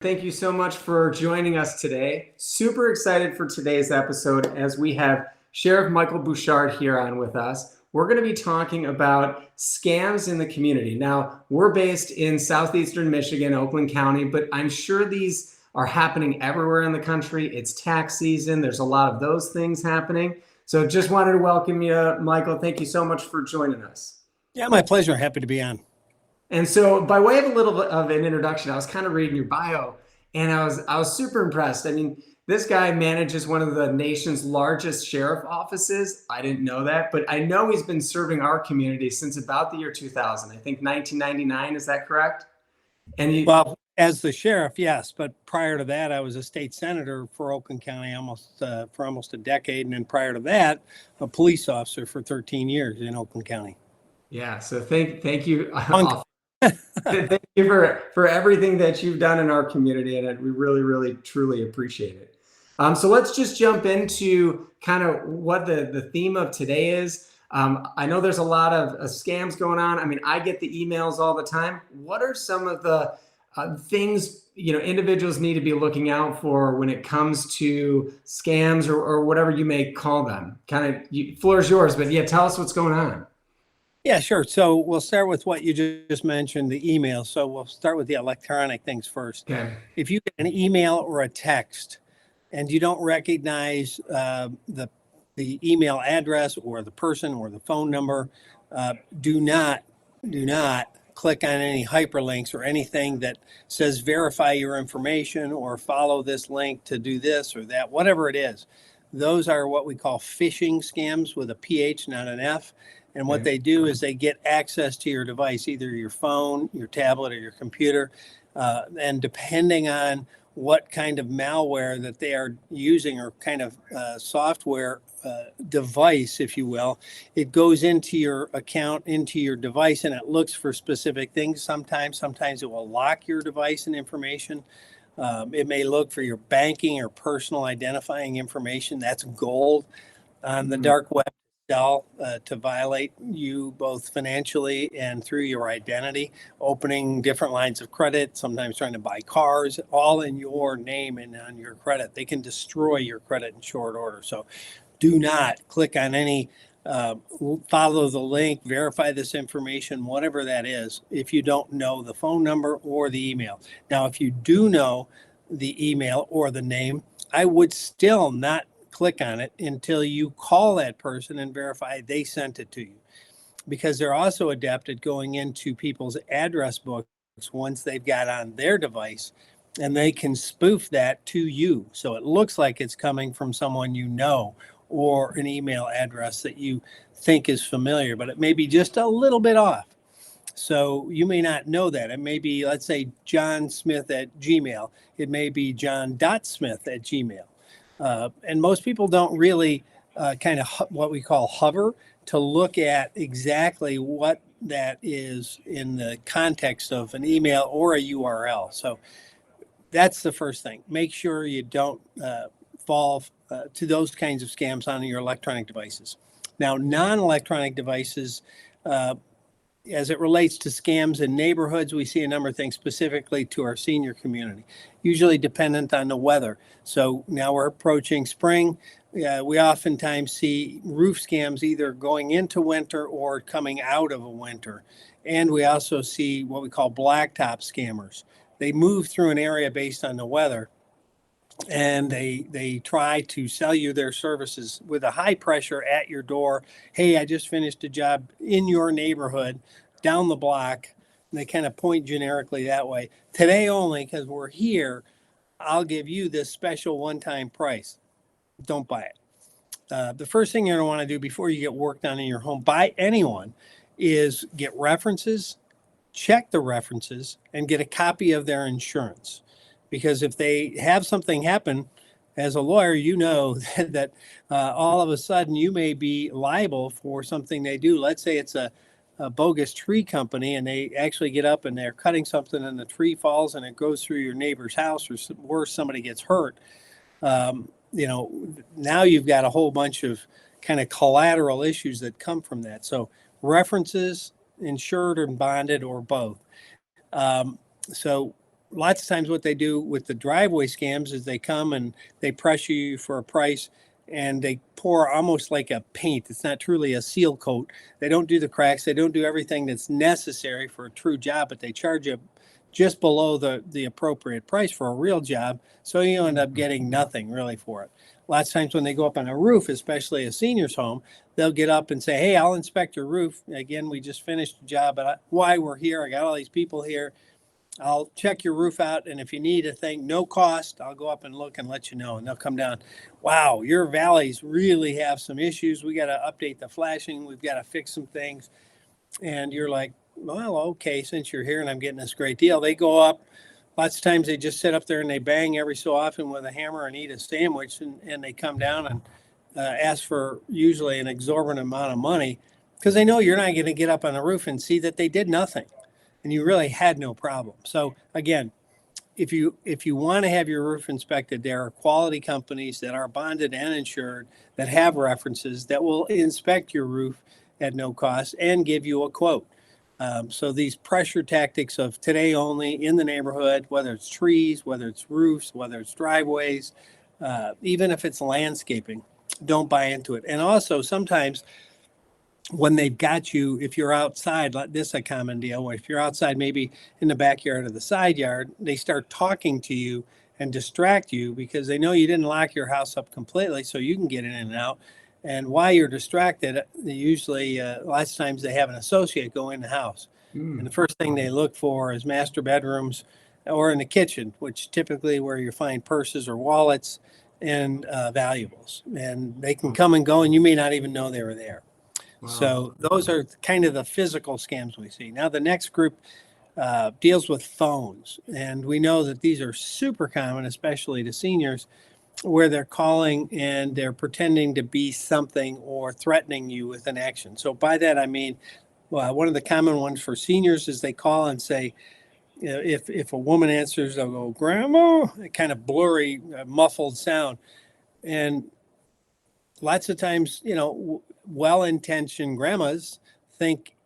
Thank you so much for joining us today. Super excited for today's episode as we have Sheriff Michael Bouchard here on with us. We're going to be talking about scams in the community. Now, we're based in southeastern Michigan, Oakland County, but I'm sure these are happening everywhere in the country. It's tax season. There's a lot of those things happening. So just wanted to welcome you, Michael. Thank you so much for joining us. Yeah, my pleasure. Happy to be on. And so, by way of a little bit of an introduction, I was kind of reading your bio, and I was super impressed. I mean, this guy manages one of the nation's largest sheriff offices. I didn't know that, but I know he's been serving our community since about the year 2000. I think 1999. Is that correct? And well, as the sheriff, yes, but prior to that, I was a state senator for Oakland County for almost a decade, and then prior to that, a police officer for 13 years in Oakland County. Yeah. So thank you. Thank you for everything that you've done in our community, and we really, really, truly appreciate it. So let's just jump into kind of what the theme of today is. I know there's a lot of scams going on. I mean, I get the emails all the time. What are some of the things individuals need to be looking out for when it comes to scams or whatever you may call them? Kind of, floor is yours, but yeah, tell us what's going on. Yeah, sure. So we'll start with what you just mentioned, the email. So we'll start with the electronic things first. Okay. If you get an email or a text and you don't recognize the email address or the person or the phone number, do not click on any hyperlinks or anything that says verify your information or follow this link to do this or that, whatever it is. Those are what we call phishing scams with a PH, not an F. And what they do is they get access to your device, either your phone, your tablet, or your computer. And depending on what kind of malware that they are using or kind of software device, if you will, it goes into your account, into your device, and it looks for specific things. Sometimes it will lock your device and information. It may look for your banking or personal identifying information. That's gold on the dark web. To violate you both financially and through your identity, opening different lines of credit, sometimes trying to buy cars, all in your name and on your credit. They can destroy your credit in short order. So do not click on any, follow the link, verify this information, whatever that is, if you don't know the phone number or the email. Now, if you do know the email or the name, I would still not click on it until you call that person and verify they sent it to you, because they're also adept at going into people's address books once they've got on their device, and they can spoof that to you. So it looks like it's coming from someone you know or an email address that you think is familiar, but it may be just a little bit off. So you may not know that. It may be, let's say, John Smith at Gmail. It may be John.Smith at Gmail. And most people don't really kind of what we call hover to look at exactly what that is in the context of an email or a URL. So that's the first thing. Make sure you don't fall to those kinds of scams on your electronic devices. Now, non-electronic devices, as it relates to scams in neighborhoods, we see a number of things specifically to our senior community, usually dependent on the weather. So now we're approaching spring. We oftentimes see roof scams either going into winter or coming out of a winter. And we also see what we call blacktop scammers. They move through an area based on the weather, and they try to sell you their services with a high pressure at your door. Hey, I just finished a job in your neighborhood down the block. And they kind of point generically that way. Today only, because we're here, I'll give you this special one-time price. Don't buy it. The first thing you're going to want to do before you get work done in your home by anyone is get references, check the references, and get a copy of their insurance. Because if they have something happen, as a lawyer, you know that all of a sudden you may be liable for something they do. Let's say it's a bogus tree company and they actually get up and they're cutting something and the tree falls and it goes through your neighbor's house, or worse, somebody gets hurt. Now you've got a whole bunch of kind of collateral issues that come from that. So references, insured and bonded, or both. So lots of times what they do with the driveway scams is they come and they pressure you for a price, and they pour almost like a paint. It's not truly a seal coat. They don't do the cracks. They don't do everything that's necessary for a true job, but they charge you just below the appropriate price for a real job. So you end up getting nothing really for it. Lots of times when they go up on a roof, especially a senior's home, they'll get up and say, hey, I'll inspect your roof. Again, we just finished the job, but why we're here, I got all these people here. I'll check your roof out, and if you need a thing, no cost, I'll go up and look and let you know. And they'll come down. Wow, your valleys really have some issues. We got to update the flashing. We've got to fix some things. And you're like, well, okay, since you're here and I'm getting this great deal. They go up. Lots of times they just sit up there and they bang every so often with a hammer and eat a sandwich, and they come down and ask for usually an exorbitant amount of money because they know you're not going to get up on the roof and see that they did nothing. And you really had no problem. So again, if you want to have your roof inspected, there are quality companies that are bonded and insured that have references that will inspect your roof at no cost and give you a quote. So these pressure tactics of today only in the neighborhood, whether it's trees, whether it's roofs, whether it's driveways, even if it's landscaping, don't buy into it. And also sometimes when they've got you, if you're outside, like this is a common deal, if you're outside maybe in the backyard or the side yard, they start talking to you and distract you because they know you didn't lock your house up completely so you can get in and out. And while you're distracted, they usually, lots of times they have an associate go in the house. And the first thing they look for is master bedrooms or in the kitchen, which typically where you find purses or wallets and valuables. And they can come and go and you may not even know they were there. Wow. So those are kind of the physical scams we see. Now, the next group deals with phones. And we know that these are super common, especially to seniors, where they're calling and they're pretending to be something or threatening you with an action. So by that, I mean, well, one of the common ones for seniors is they call and say, you know, if a woman answers, they'll go, Grandma, a kind of blurry, muffled sound. And lots of times, you know, well-intentioned grandmas think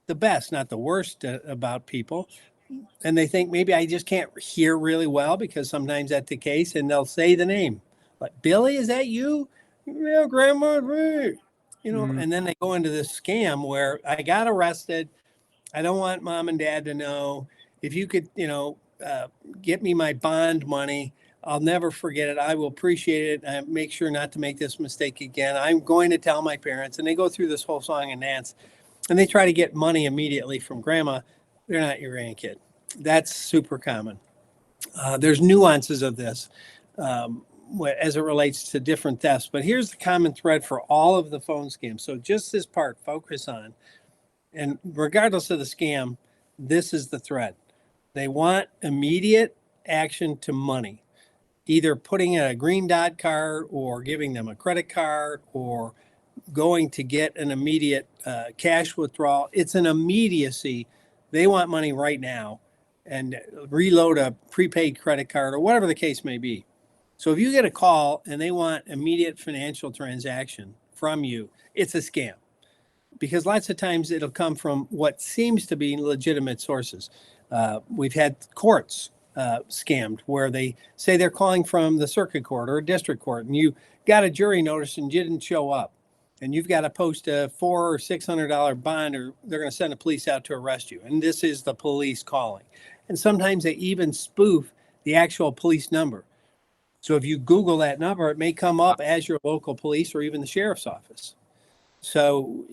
the best, not the worst about people. And they think maybe I just can't hear really well because sometimes that's the case. And they'll say the name. Like, Billy, is that you? Yeah, Grandma. You know, and then they go into this scam where I got arrested. I don't want mom and dad to know. If you could, you know, get me my bond money, I'll never forget it. I will appreciate it. I make sure not to make this mistake again. I'm going to tell my parents. And they go through this whole song and dance. And they try to get money immediately from grandma. They're not your grandkid. That's super common. There's nuances of this as it relates to different thefts. But here's the common thread for all of the phone scams. So just this part, focus on. And regardless of the scam, this is the thread. They want immediate action to money, either putting in a green dot card or giving them a credit card or going to get an immediate cash withdrawal. It's an immediacy. They want money right now and reload a prepaid credit card or whatever the case may be. So if you get a call and they want immediate financial transaction from you, it's a scam. Because lots of times it'll come from what seems to be legitimate sources. We've had courts scammed where they say they're calling from the circuit court or a district court, and you got a jury notice and you didn't show up. And you've got to post a $400 or $600 bond, or they're going to send the police out to arrest you. And this is the police calling. And sometimes they even spoof the actual police number. So if you Google that number, it may come up as your local police or even the sheriff's office. So,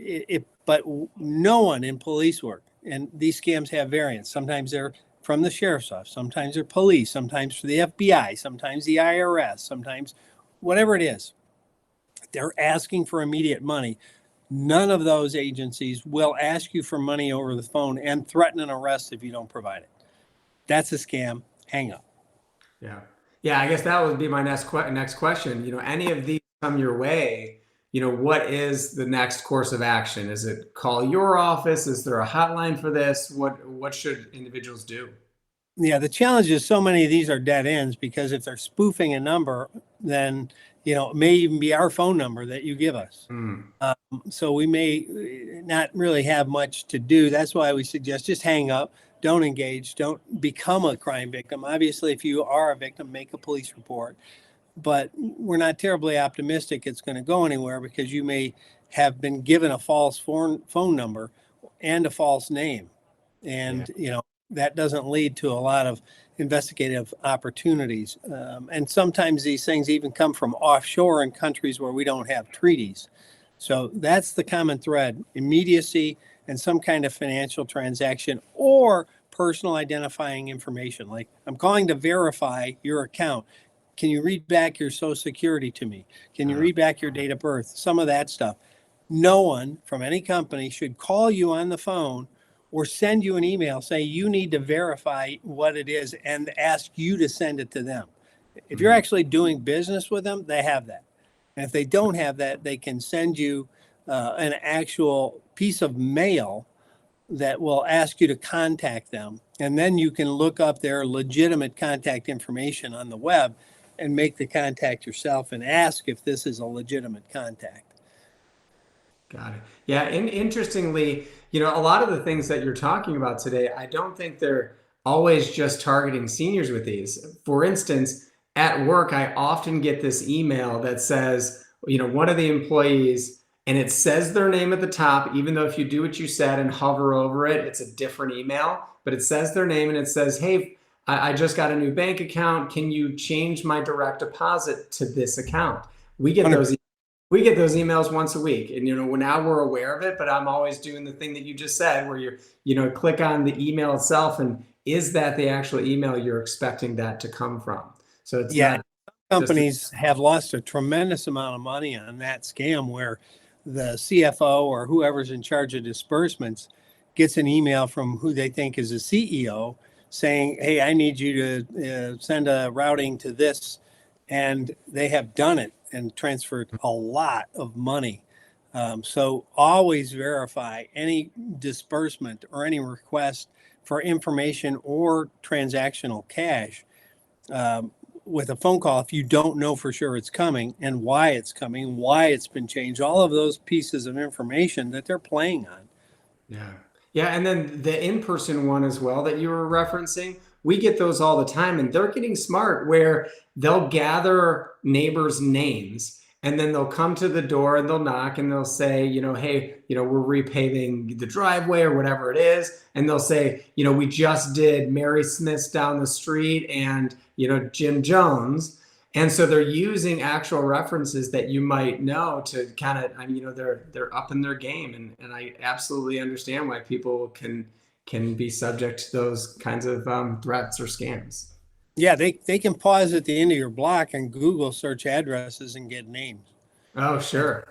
but no one in police work, and these scams have variants. Sometimes they're from the sheriff's office, sometimes they're police, sometimes for the FBI, sometimes the IRS, sometimes whatever it is. They're asking for immediate money. None of those agencies will ask you for money over the phone and threaten an arrest if you don't provide it. That's a scam. Hang up. Yeah. Yeah. I guess that would be my next question. You know, any of these come your way, you know, what is the next course of action? Is it call your office? Is there a hotline for this? What should individuals do? Yeah, the challenge is so many of these are dead ends because if they're spoofing a number, then, you know, it may even be our phone number that you give us. So we may not really have much to do. That's why we suggest just hang up. don't engage, don't become a crime victim. Obviously, if you are a victim, make a police report. But we're not terribly optimistic it's going to go anywhere, because you may have been given a false phone number and a false name. And, that doesn't lead to a lot of investigative opportunities. And sometimes these things even come from offshore in countries where we don't have treaties. So that's the common thread: immediacy and some kind of financial transaction or personal identifying information. Like, I'm calling to verify your account. Can you read back your social security to me? Can you read back your date of birth? Some of that stuff. No one from any company should call you on the phone or send you an email say you need to verify what it is and ask you to send it to them. If you're actually doing business with them, they have that. And if they don't have that, they can send you an actual piece of mail that will ask you to contact them. And then you can look up their legitimate contact information on the web and make the contact yourself and ask if this is a legitimate contact. Got it. Yeah. And interestingly, a lot of the things that you're talking about today, I don't think they're always just targeting seniors with these. For instance, at work, I often get this email that says, one of the employees, and it says their name at the top, even though if you do what you said and hover over it, it's a different email, but it says their name and it says, hey, I just got a new bank account. Can you change my direct deposit to this account? We get those emails once a week, and now we're aware of it. But I'm always doing the thing that you just said, where you click on the email itself, and is that the actual email you're expecting that to come from? So it's not companies have lost a tremendous amount of money on that scam, where the CFO or whoever's in charge of disbursements gets an email from who they think is a CEO saying, hey, I need you to send a routing to this. And they have done it and transferred a lot of money. So always verify any disbursement or any request for information or transactional cash with a phone call if you don't know for sure it's coming and why it's coming, why it's been changed, all of those pieces of information that they're playing on. Yeah. Yeah. And then the in-person one as well that you were referencing, we get those all the time, and they're getting smart where they'll gather neighbors' names and then they'll come to the door and they'll knock and they'll say, hey, we're repaving the driveway or whatever it is. And they'll say, we just did Mary Smith's down the street and, Jim Jones. And so they're using actual references that you might know to kind of, they're up in their game. And I absolutely understand why people can be subject to those kinds of threats or scams. Yeah, they can pause at the end of your block and Google search addresses and get names. Oh, sure.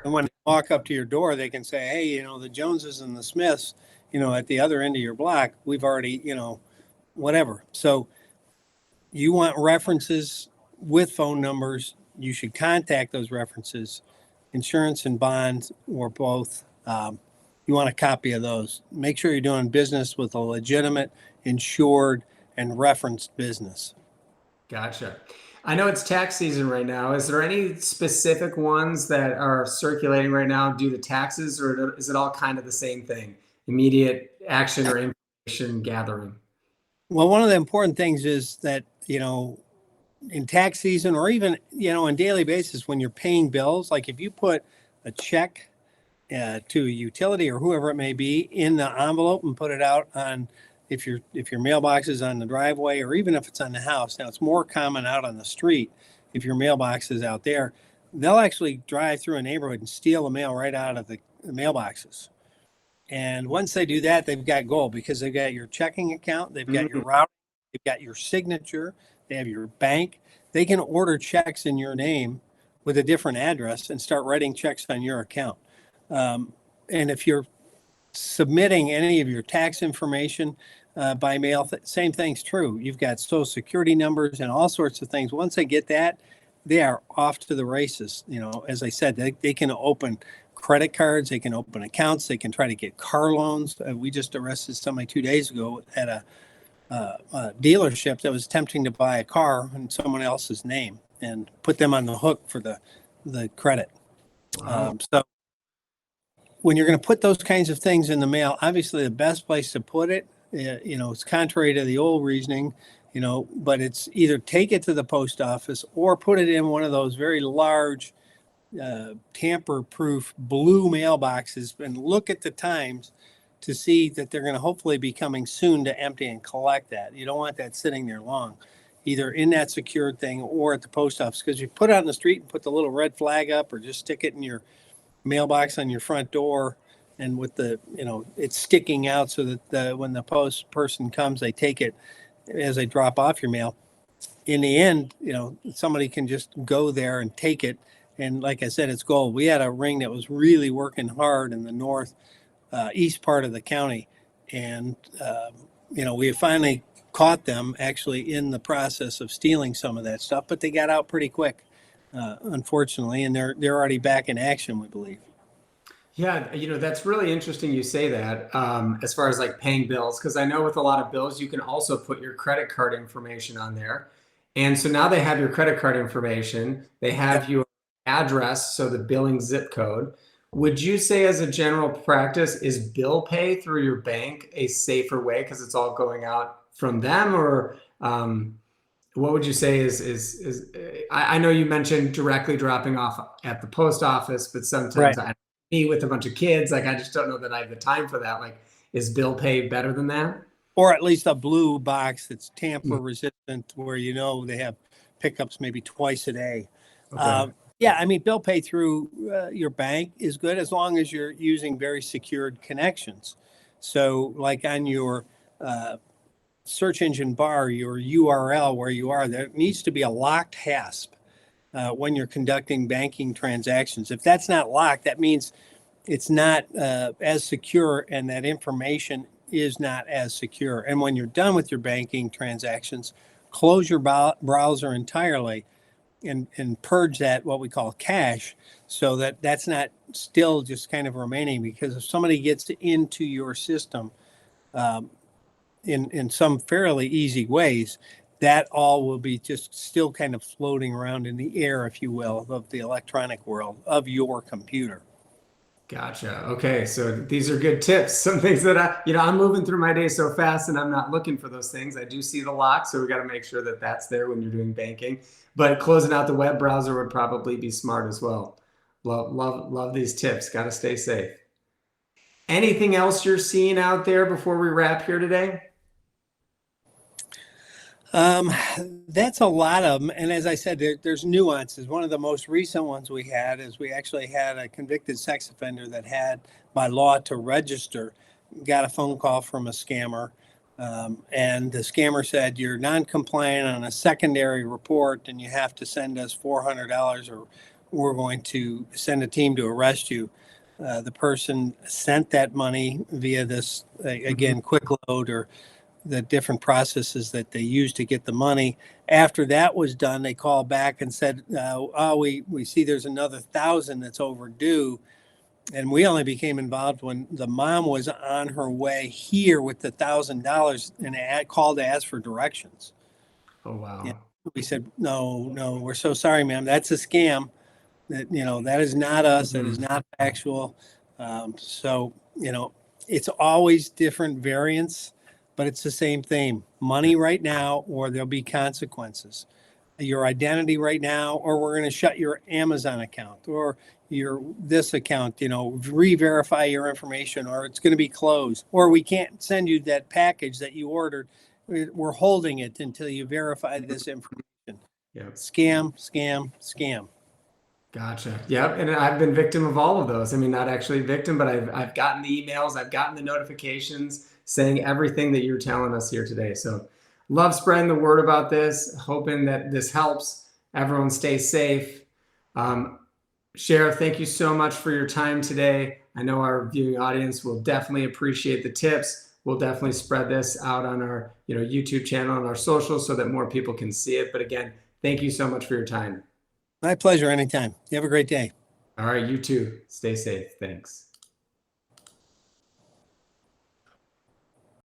And when they walk up to your door, they can say, hey, the Joneses and the Smiths, at the other end of your block, we've already, whatever. So you want references with phone numbers. You should contact those references, insurance and bonds, or both. You want a copy of those. Make sure you're doing business with a legitimate, insured, and referenced business. Gotcha. I know it's tax season right now. Is there any specific ones that are circulating right now due to taxes, or is it all kind of the same thing? Immediate action or information gathering? Well, one of the important things is that, in tax season, or even, on daily basis, when you're paying bills, like if you put a check to a utility or whoever it may be in the envelope and put it out on, if your mailbox is on the driveway, or even if it's on the house. Now, it's more common out on the street. If your mailbox is out there, they'll actually drive through a neighborhood and steal the mail right out of the mailboxes. And once they do that, they've got gold, because they've got your checking account, they've got your routing, they've got your signature, they have your bank. They can order checks in your name with a different address and start writing checks on your account. And if you're submitting any of your tax information by mail, same thing's true. You've got social security numbers and all sorts of things. Once they get that, they are off to the races. As I said, they can open credit cards, they can open accounts, they can try to get car loans. We just arrested somebody 2 days ago at a dealership that was attempting to buy a car in someone else's name and put them on the hook for the credit. Wow. So when you're going to put those kinds of things in the mail, obviously the best place to put it It's contrary to the old reasoning, but it's either take it to the post office or put it in one of those very large tamper-proof blue mailboxes and look at the times to see that they're going to hopefully be coming soon to empty and collect that. You don't want that sitting there long, either in that secured thing or at the post office, because you put it out in the street and put the little red flag up or just stick it in your mailbox on your front door, and with the it's sticking out so that when the post person comes, they take it as they drop off your mail. In the end, somebody can just go there and take it, and like I said, it's gold. We had a ring that was really working hard in the north east part of the county, and we finally caught them actually in the process of stealing some of that stuff, but they got out pretty quick, unfortunately, and they're already back in action, we believe. Yeah, that's really interesting you say that, as far as like paying bills, because I know with a lot of bills, you can also put your credit card information on there. And so now they have your credit card information, they have your address, so the billing zip code. Would you say as a general practice, is bill pay through your bank a safer way because it's all going out from them? Or what would you say is I know you mentioned directly dropping off at the post office, but sometimes Right. me with a bunch of kids, like I just don't know that I have the time for that. Like, is bill pay better than that? Or at least a blue box that's tamper resistant, where they have pickups maybe twice a day. Okay. Yeah, I mean, bill pay through your bank is good as long as you're using very secured connections. So, like on your search engine bar, your URL where you are, there needs to be a locked hasp when you're conducting banking transactions. If that's not locked, that means it's not as secure, and that information is not as secure. And when you're done with your banking transactions, close your browser entirely and purge that, what we call cache, so that that's not still just kind of remaining. Because if somebody gets into your system in some fairly easy ways, that all will be just still kind of floating around in the air, if you will, of the electronic world of your computer. Gotcha. Okay. So these are good tips. Some things that I'm moving through my day so fast and I'm not looking for those things. I do see the lock. So we got to make sure that that's there when you're doing banking, but closing out the web browser would probably be smart as well. Love these tips. Got to stay safe. Anything else you're seeing out there before we wrap here today? That's a lot of them. And as I said, there's nuances. One of the most recent ones we had is we actually had a convicted sex offender that had, by law, to register, got a phone call from a scammer. And the scammer said, you're non-compliant on a secondary report and you have to send us $400 or we're going to send a team to arrest you. The person sent that money via this, again, quick load or the different processes that they use to get the money. After that was done, they called back and said, we see there's another 1,000 that's overdue. And we only became involved when the mom was on her way here with the $1,000 and called to ask for directions. Oh, wow. And we said, no, we're so sorry, ma'am. That's a scam. That is not us. That is not factual. So, it's always different variants, but it's the same thing. Money right now, or there'll be consequences. Your identity right now, or we're going to shut your Amazon account or your this account, re-verify your information, or it's going to be closed, or we can't send you that package that you ordered. We're holding it until you verify this information. Yep. Scam. Gotcha. Yep. And I've been victim of all of those. I mean, not actually victim, but I've gotten the emails, I've gotten the notifications saying everything that you're telling us here today. So love spreading the word about this, hoping that this helps everyone stay safe. Sheriff, thank you so much for your time today. I know our viewing audience will definitely appreciate the tips. We'll definitely spread this out on our YouTube channel and our socials so that more people can see it. But again, thank you so much for your time. My pleasure. Anytime. You have a great day. All right. You too. Stay safe. Thanks.